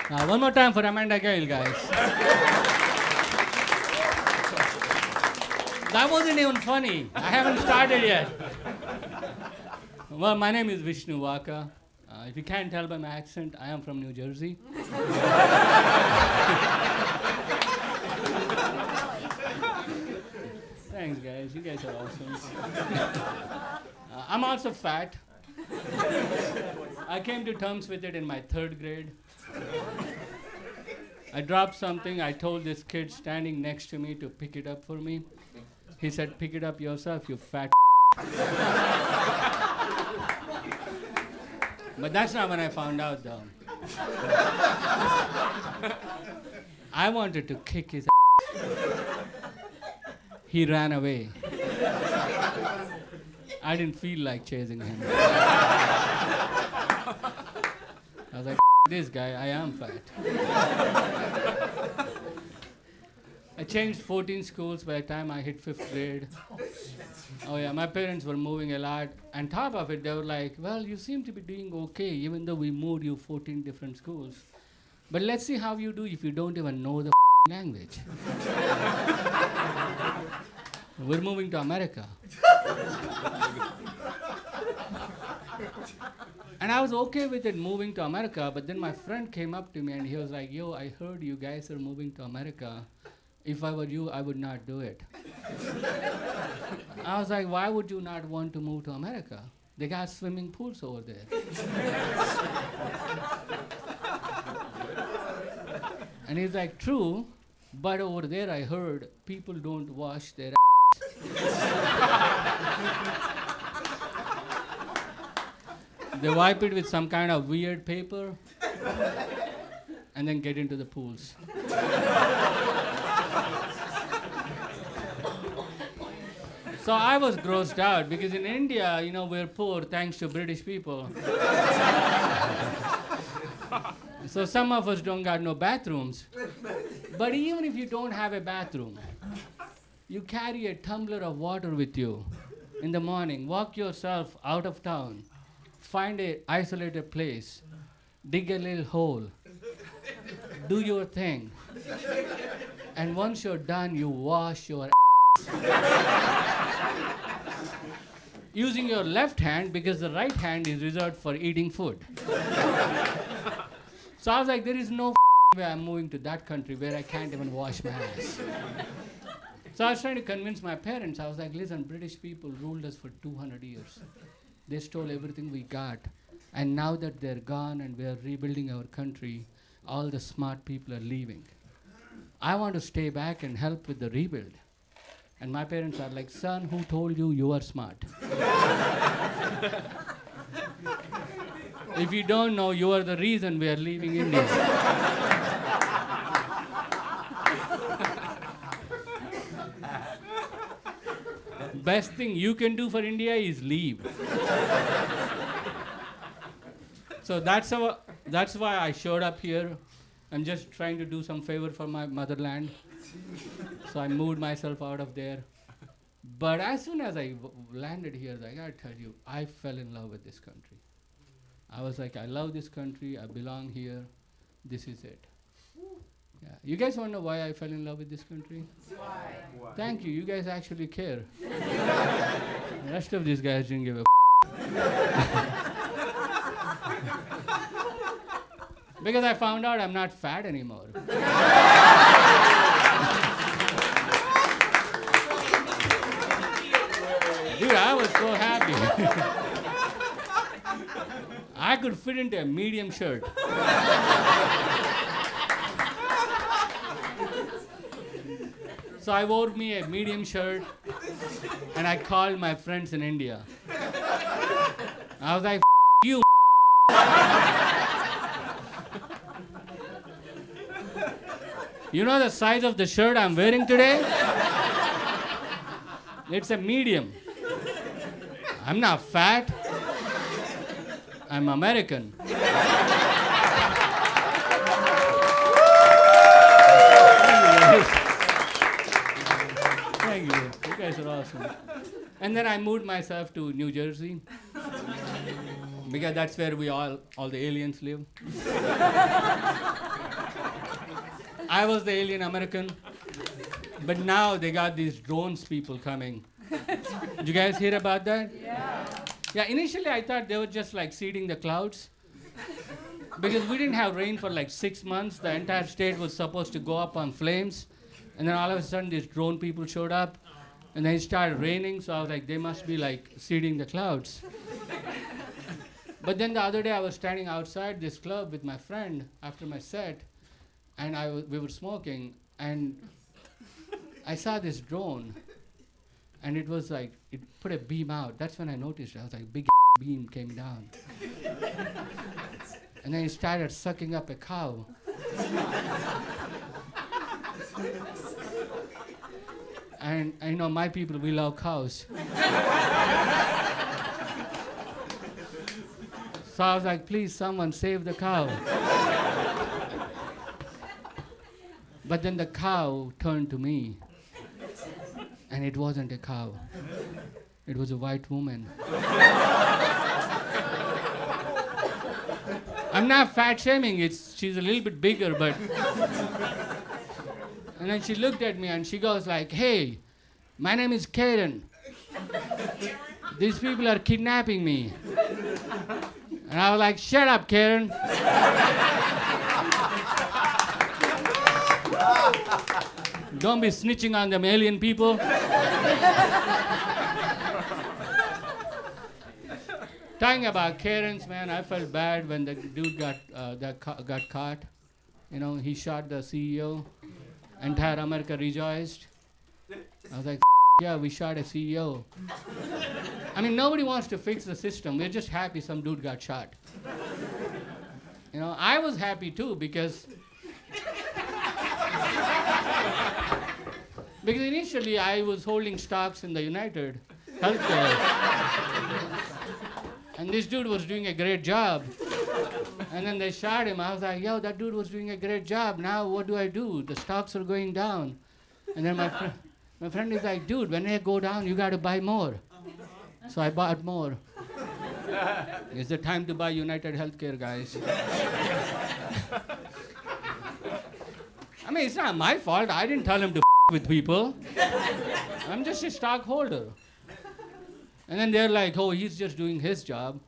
One more time for Amanda Gale, guys. That wasn't even funny. I haven't started yet. Well, my name is VishnuVaka. If you can't tell by my accent, I am from New Jersey. Thanks, guys. You guys are awesome. I'm also fat. I came to terms with it in my 3rd grade. I dropped something. I told this kid standing next to me to pick it up for me. He said, "Pick it up yourself, you fat." But that's not when I found out, though. I wanted to kick his ass. He ran away. I didn't feel like chasing him. I was like, this guy, I am fat. I changed 14 schools by the time I hit 5th grade. Oh yeah, my parents were moving a lot. On top of it, they were like, well, you seem to be doing okay, even though we moved you 14 different schools. But let's see how you do if you don't even know the language. We're moving to America. And I was okay with it moving to America, but then my friend came up to me and he was like, yo, I heard you guys are moving to America. If I were you, I would not do it. I was like, why would you not want to move to America? They got swimming pools over there. And he's like, true, but over there I heard people don't wash their They wipe it with some kind of weird paper and then get into the pools. So I was grossed out because in India, you know, we're poor thanks to British people. So some of us don't got no bathrooms. But even if you don't have a bathroom, you carry a tumbler of water with you in the morning, walk yourself out of town, find an isolated place, dig a little hole, do your thing. And once you're done, you wash your using your left hand because the right hand is reserved for eating food. So I was like, there is no way I'm moving to that country where I can't even wash my ass. So I was trying to convince my parents. I was like, listen, British people ruled us for 200 years. They stole everything we got. And now that they're gone and we are rebuilding our country, all the smart people are leaving. I want to stay back and help with the rebuild. And my parents are like, son, who told you you are smart? If you don't know, you are the reason we are leaving India. Best thing you can do for India is leave. So that's why I showed up here. I'm just trying to do some favor for my motherland. So I moved myself out of there. But as soon as I landed here, I gotta tell you, I fell in love with this country. I was like, I love this country, I belong here, this is it. Yeah. You guys wanna know why I fell in love with this country? Why? Thank you, you guys actually care. The rest of these guys didn't give a Because I found out I'm not fat anymore. Dude, I was so happy. I could fit into a medium shirt. So I wore me a medium shirt and I called my friends in India. I was like, you. You know the size of the shirt I'm wearing today? It's a medium. I'm not fat. I'm American. Thank you. You guys are awesome. And then I moved myself to New Jersey because that's where all the aliens live. I was the alien American. But now they got these drones people coming. Did you guys hear about that? Yeah, initially I thought they were just like seeding the clouds. Because we didn't have rain for like 6 months. The entire state was supposed to go up on flames. And then all of a sudden these drone people showed up. And then it started raining. So I was like, they must be like seeding the clouds. But then the other day I was standing outside this club with my friend after my set. And we were smoking. And I saw this drone. And it was like, it put a beam out. That's when I noticed it. I was like, big beam came down. And then it started sucking up a cow. And I know my people, we love cows. So I was like, please, someone save the cow. But then the cow turned to me. And it wasn't a cow. It was a white woman. I'm not fat shaming, she's a little bit bigger, but. And then she looked at me and she goes like, hey, my name is Karen. These people are kidnapping me. And I was like, shut up, Karen. Don't be snitching on them alien people. Talking about Karens, man, I felt bad when the dude got caught. You know, he shot the CEO. Entire America rejoiced. I was like, yeah, we shot a CEO. I mean, nobody wants to fix the system. We're just happy some dude got shot. You know, I was happy too because initially I was holding stocks in the United Healthcare. And this dude was doing a great job. And then they shot him. I was like, yo, that dude was doing a great job. Now what do? The stocks are going down. And then my friend is like, dude, when they go down, you got to buy more. So I bought more. It's the time to buy United Healthcare, guys. I mean, it's not my fault. I didn't tell him to with people. I'm just a stockholder. And then they're like, oh, he's just doing his job.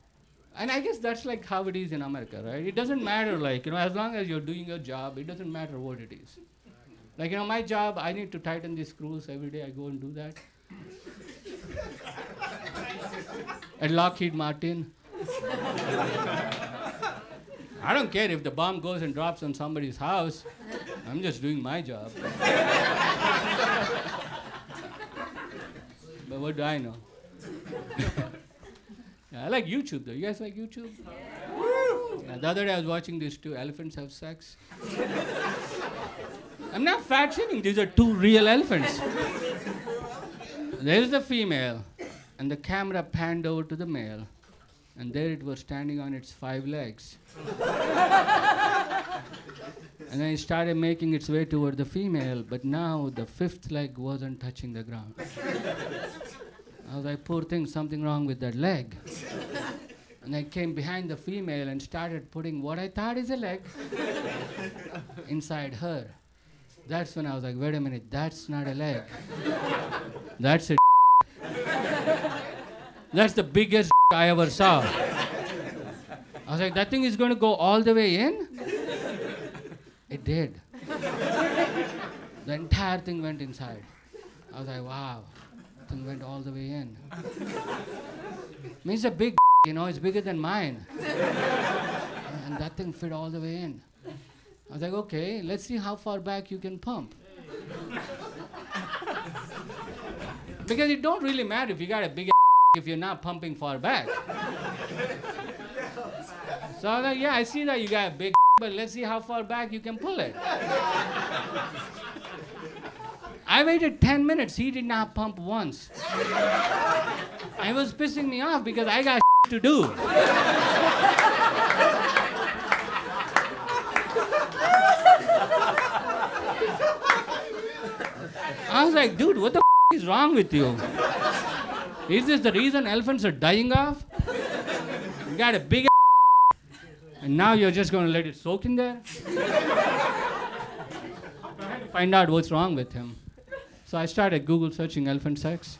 And I guess that's like how it is in America, right? It doesn't matter, like, you know, as long as you're doing your job, it doesn't matter what it is. Like, you know, my job, I need to tighten these screws every day. I go and do that. At Lockheed Martin. I don't care if the bomb goes and drops on somebody's house. I'm just doing my job. But what do I know? Yeah, I like YouTube though. You guys like YouTube? Yeah, the other day I was watching these two elephants have sex. I'm not fat shaming, these are two real elephants. There's the female, and the camera panned over to the male, and there it was standing on its 5 legs. And then it started making its way toward the female, but now the 5th leg wasn't touching the ground. I was like, poor thing, something wrong with that leg. And I came behind the female and started putting what I thought is a leg inside her. That's when I was like, wait a minute, that's not a leg. That's a That's the biggest I ever saw. I was like, that thing is going to go all the way in? It did. The entire thing went inside. I was like, wow. Thing went all the way in. I mean, it's a big, you know, it's bigger than mine. And that thing fit all the way in. I was like, okay, let's see how far back you can pump. Because it don't really matter if you got a big if you're not pumping far back. So I was like, yeah, I see that you got a big but let's see how far back you can pull it. I waited 10 minutes. He did not pump once. It was pissing me off because I got to do. I was like, dude, what the is wrong with you? Is this the reason elephants are dying off? You got a big and now you're just going to let it soak in there? find out what's wrong with him. So I started Google searching elephant sex.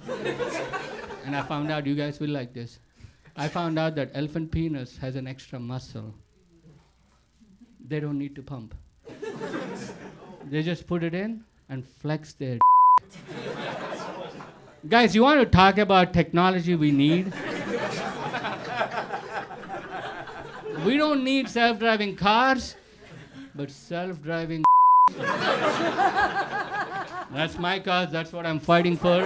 And I found out, you guys will like this. I found out that elephant penis has an extra muscle. They don't need to pump. They just put it in and flex their Guys, you want to talk about technology we need? We don't need self-driving cars, but self-driving That's my cause, that's what I'm fighting for.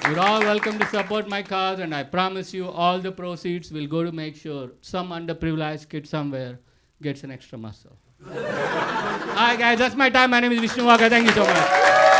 You're all welcome to support my cause, and I promise you all the proceeds will go to make sure some underprivileged kid somewhere gets an extra muscle. Alright guys, that's my time. My name is Vishnu Vaka. Thank you so much.